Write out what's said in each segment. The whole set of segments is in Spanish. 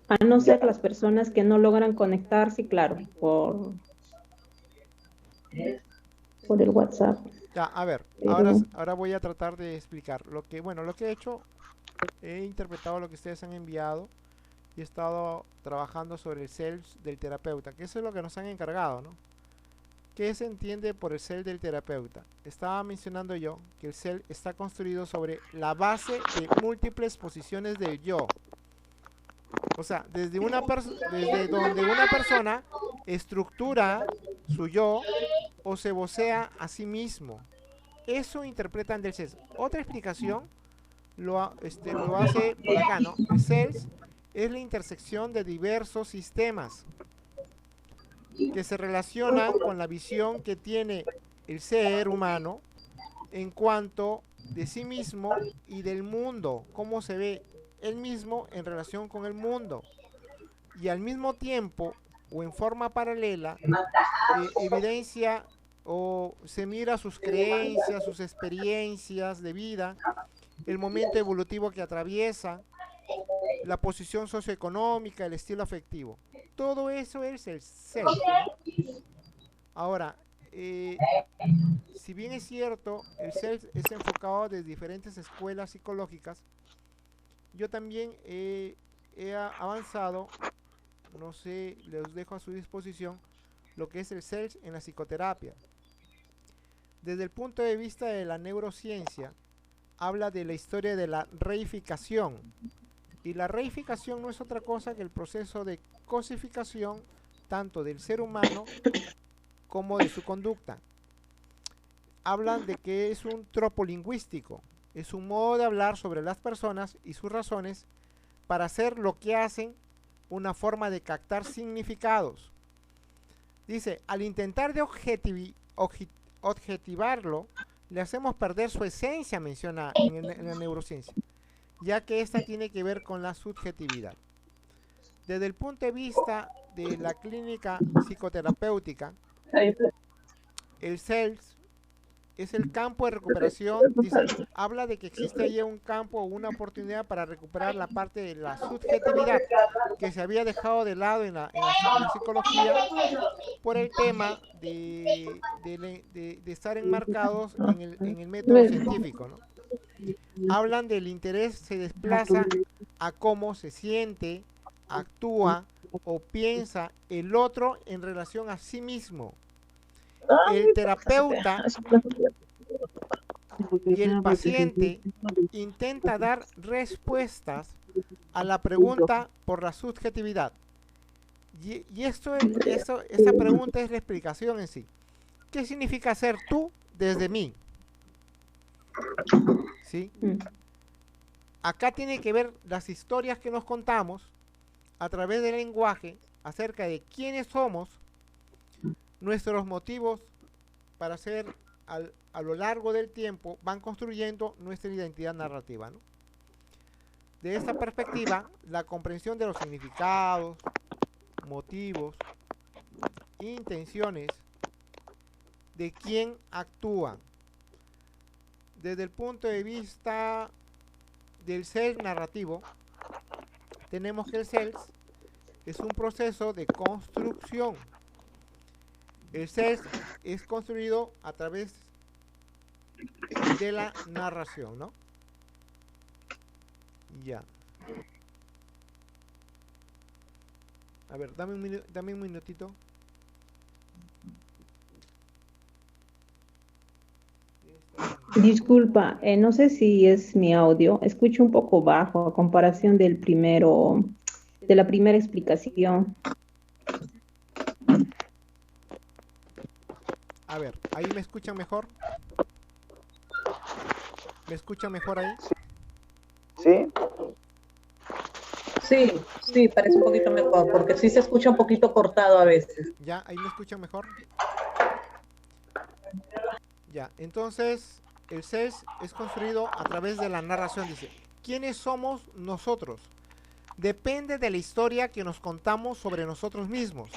A no ser las personas que no logran conectarse, claro, por el WhatsApp. Ya, a ver, ahora, Pero ahora voy a tratar de explicar lo que, bueno, lo que he hecho, he interpretado lo que ustedes han enviado y he estado trabajando sobre el self del terapeuta, que eso es lo que nos han encargado, ¿no? ¿Qué se entiende por el self del terapeuta? Estaba mencionando yo que el self está construido sobre la base de múltiples posiciones del yo. O sea, desde donde una persona estructura su yo o se vocea a sí mismo. Eso interpretan del self. Otra explicación lo hace por acá, ¿no? El self es la intersección de diversos sistemas que se relacionan con la visión que tiene el ser humano en cuanto de sí mismo y del mundo, cómo se ve él mismo en relación con el mundo. Y al mismo tiempo, o en forma paralela, evidencia o se mira sus creencias, sus experiencias de vida, el momento evolutivo que atraviesa, la posición socioeconómica, el estilo afectivo. Todo eso es el self, ¿no? Ahora, eh, si bien es cierto, el self es enfocado desde diferentes escuelas psicológicas, yo también he avanzado, no sé, les dejo a su disposición lo que es el self en la psicoterapia. Desde el punto de vista de la neurociencia, habla de la historia de la reificación. Y la reificación no es otra cosa que el proceso de cosificación tanto del ser humano como de su conducta. Hablan de que es un tropo lingüístico, es un modo de hablar sobre las personas y sus razones para hacer lo que hacen, una forma de captar significados. Dice, al intentar de objetivarlo, le hacemos perder su esencia, menciona en la neurociencia, ya que esta tiene que ver con la subjetividad. Desde el punto de vista de la clínica psicoterapéutica, el self es el campo de recuperación, dice, habla de que existe ahí un campo o una oportunidad para recuperar la parte de la subjetividad que se había dejado de lado en la psicología por el tema de estar enmarcados en el método científico, ¿no? Hablan del interés se desplaza a cómo se siente, actúa o piensa el otro en relación a sí mismo. El terapeuta y el paciente intenta dar respuestas a la pregunta por la subjetividad. Esta pregunta es la explicación en sí. ¿Qué significa ser tú desde mí? ¿Sí? Acá tiene que ver las historias que nos contamos a través del lenguaje acerca de quiénes somos, nuestros motivos para ser a lo largo del tiempo van construyendo nuestra identidad narrativa, ¿no? De esta perspectiva, la comprensión de los significados, motivos, intenciones de quién actúa. Desde el punto de vista del self narrativo, tenemos que el self es un proceso de construcción. El self es construido a través de la narración, ¿no? Ya. A ver, dame un minutito. disculpa, no sé si es mi audio, escucho un poco bajo a comparación del primero, de la primera explicación. A ver, ahí me escuchan mejor. ¿Me escuchan mejor ahí? Sí, Sí, sí, parece un poquito mejor, porque sí se escucha un poquito cortado a veces. ¿Ya? ¿Ahí me escuchan mejor? Ya. Entonces, el self es construido a través de la narración. Dice, ¿quiénes somos nosotros? Depende de la historia que nos contamos sobre nosotros mismos.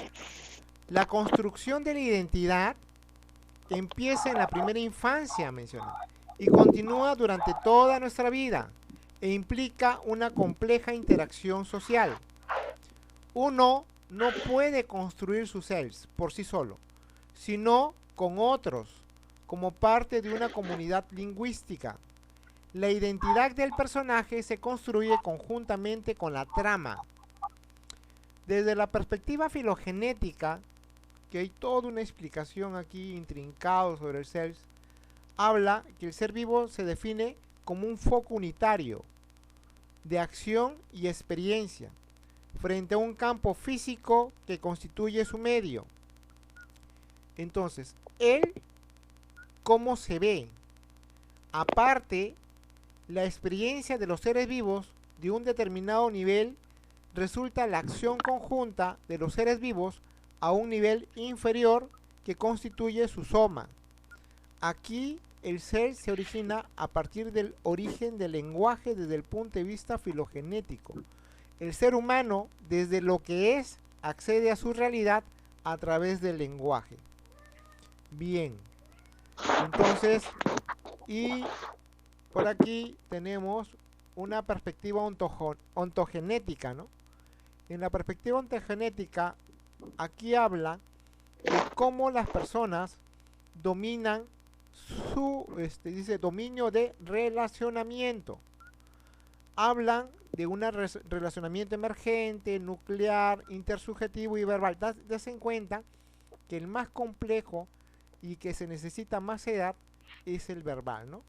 La construcción de la identidad empieza en la primera infancia, menciona, y continúa durante toda nuestra vida. e implica una compleja interacción social. Uno no puede construir sus selves por sí solo, sino con otros, como parte de una comunidad lingüística. La identidad del personaje se construye conjuntamente con la trama. Desde la perspectiva filogenética, que hay toda una explicación aquí intrincado sobre el self, habla que el ser vivo se define como un foco unitario de acción y experiencia frente a un campo físico que constituye su medio. Entonces, él, ¿cómo se ve? Aparte, la experiencia de los seres vivos de un determinado nivel resulta la acción conjunta de los seres vivos a un nivel inferior que constituye su soma. Aquí el ser se origina a partir del origen del lenguaje desde el punto de vista filogenético. El ser humano, desde lo que es, accede a su realidad a través del lenguaje. Bien, entonces, y por aquí tenemos una perspectiva ontogenética, ¿no? En la perspectiva ontogenética, aquí habla de cómo las personas dominan su, dice, dominio de relacionamiento. Hablan de un relacionamiento emergente, nuclear, intersubjetivo y verbal. Dase en cuenta que el más complejo y que se necesita más edad es el verbal, ¿no?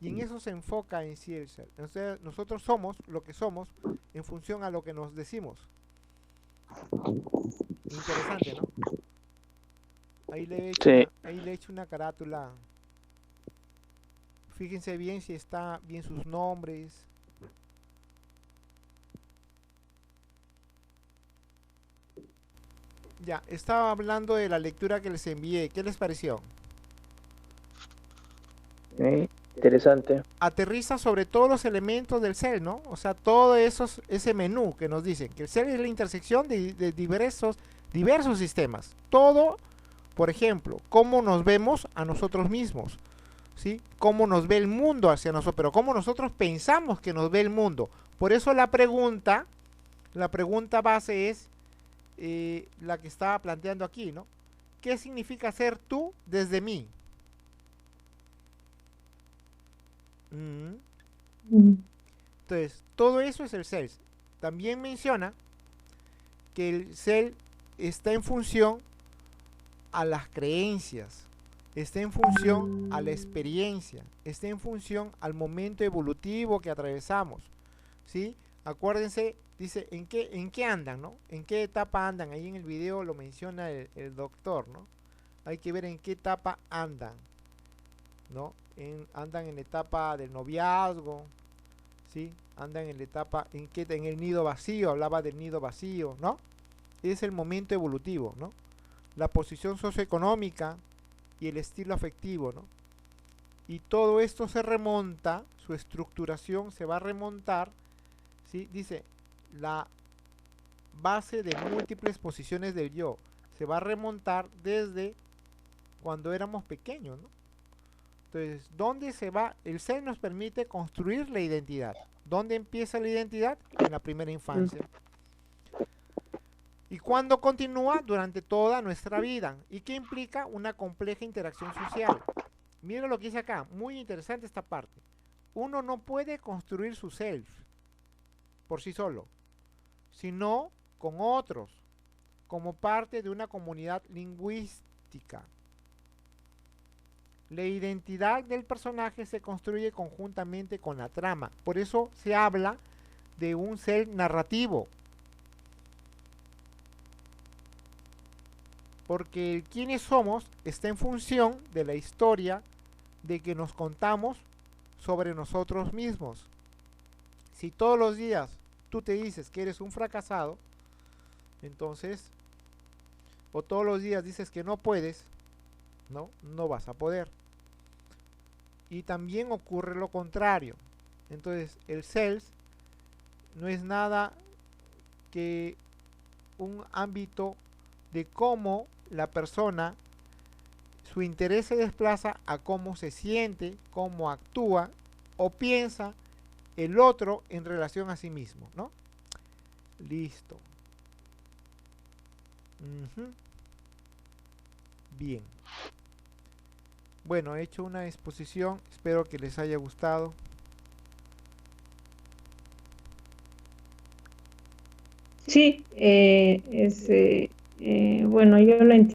Y en eso se enfoca en sí el ser. Entonces, nosotros somos lo que somos en función a lo que nos decimos. Interesante, ¿no? Ahí le he hecho una carátula. Fíjense bien si está bien sus nombres. Ya, estaba hablando de la lectura que les envié. ¿Qué les pareció? Interesante. Aterriza sobre todos los elementos del ser, ¿no? O sea, todo ese menú que nos dicen, que el ser es la intersección de diversos sistemas. Todo, por ejemplo, cómo nos vemos a nosotros mismos, ¿sí? Cómo nos ve el mundo hacia nosotros, pero cómo nosotros pensamos que nos ve el mundo. Por eso la pregunta base es la que estaba planteando aquí, ¿no? ¿Qué significa ser tú desde mí? Entonces, todo eso es el self. También menciona que el self está en función a las creencias, está en función a la experiencia, está en función al momento evolutivo que atravesamos, ¿sí? Acuérdense, dice, ¿en qué andan, no? ¿En qué etapa andan? Ahí en el video lo menciona el doctor, ¿no? Hay que ver en qué etapa andan, ¿no? Andan en la etapa del noviazgo, ¿sí? Andan en la etapa, en el nido vacío, hablaba del nido vacío, ¿no? Es el momento evolutivo, ¿no? La posición socioeconómica y el estilo afectivo, ¿no? Y todo esto se remonta, su estructuración se va a remontar, ¿sí? Dice, la base de múltiples posiciones del yo se va a remontar desde cuando éramos pequeños, ¿no? Entonces, ¿dónde se va? El ser nos permite construir la identidad. ¿Dónde empieza la identidad? En la primera infancia. ¿Y cuándo continúa? Durante toda nuestra vida. ¿Y qué implica? Una compleja interacción social. Mira lo que dice acá, muy interesante esta parte. Uno no puede construir su self por sí solo, sino con otros, como parte de una comunidad lingüística. La identidad del personaje se construye conjuntamente con la trama. Por eso se habla de un self narrativo. Porque el quiénes somos está en función de la historia de que nos contamos sobre nosotros mismos. Si todos los días tú te dices que eres un fracasado, entonces, o todos los días dices que no puedes, no vas a poder. Y también ocurre lo contrario. Entonces, el self no es nada que un ámbito de cómo la persona, su interés se desplaza a cómo se siente, cómo actúa o piensa el otro en relación a sí mismo, ¿no? Listo. Ujú. Bien. Bueno, he hecho una exposición, espero que les haya gustado. Sí, bueno, yo lo entiendo.